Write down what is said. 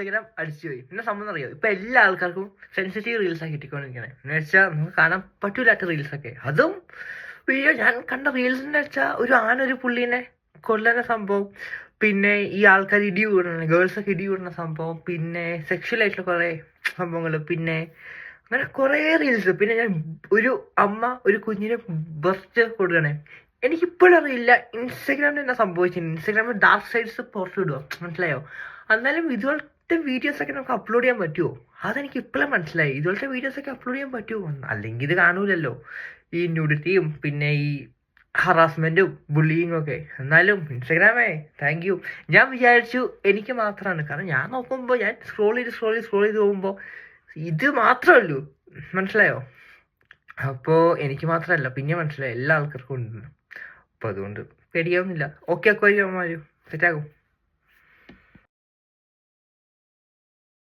Instagram അടിച്ചു പോയി. പിന്നെ സംഭവം അറിയോ, ഇപ്പൊ എല്ലാ ആൾക്കാർക്കും സെൻസിറ്റീവ് റീൽസ് ആക്കി കിട്ടിക്കൊണ്ടിരിക്കണേ. എന്ന് വെച്ചാൽ നമുക്ക് കാണാൻ പറ്റൂലാത്ത റീൽസ് ഒക്കെ. അതും അയ്യോ, ഞാൻ കണ്ട റീൽസിന്റെ വെച്ചാൽ ഒരു ആന ഒരു പുള്ളീനെ കൊല്ലുന്ന സംഭവം, പിന്നെ ഈ ആൾക്കാർ ഇടി കൂടുന്ന ഗേൾസൊക്കെ ഇടി കൂടുന്ന സംഭവം, പിന്നെ സെക്ഷൽ ആയിട്ടുള്ള കുറെ സംഭവങ്ങൾ, പിന്നെ അങ്ങനെ കുറെ റീൽസ്. പിന്നെ ഞാൻ ഒരു അമ്മ ഒരു കുഞ്ഞിന് ബർത്ത് കൊടുക്കണേ. എനിക്കിപ്പോഴും അറിയില്ല ഇൻസ്റ്റാഗ്രാമിൽ എന്നാ സംഭവിച്ചത്. ഇൻസ്റ്റാഗ്രാമിൽ ഡാർക്ക് സൈഡ്സ് പുറത്തു വിടുക, മനസ്സിലായോ? എന്നാലും ഇതുപോലത്തെ വീഡിയോസ് ഒക്കെ നമുക്ക് അപ്ലോഡ് ചെയ്യാൻ പറ്റുമോ? അതെനിക്ക് ഇപ്പോഴും മനസ്സിലായി. ഇതുപോലത്തെ വീഡിയോസ് ഒക്കെ അപ്ലോഡ് ചെയ്യാൻ പറ്റുമോ? അല്ലെങ്കിൽ ഇത് കാണൂലല്ലോ, ഈ ന്യൂഡിറ്റിയും പിന്നെ ഈ ഹറാസ്മെന്റും ബുള്ളിങ്ങും ഒക്കെ. എന്നാലും ഇൻസ്റ്റാഗ്രാമേ താങ്ക് യു. ഞാൻ വിചാരിച്ചു എനിക്ക് മാത്രമാണ്, കാരണം ഞാൻ നോക്കുമ്പോൾ ഞാൻ സ്ക്രോൾ ചെയ്ത് പോകുമ്പോൾ ഇത് മാത്രമല്ലോ, മനസ്സിലായോ? അപ്പോൾ എനിക്ക് മാത്രമല്ല, പിന്നെ മനസ്സിലായി എല്ലാ ആൾക്കാർക്കും ഉണ്ട്. അപ്പോൾ അതുകൊണ്ട് പേടിയാവുന്നില്ല. ഓക്കെ അക്കോമാരും സെറ്റാകും.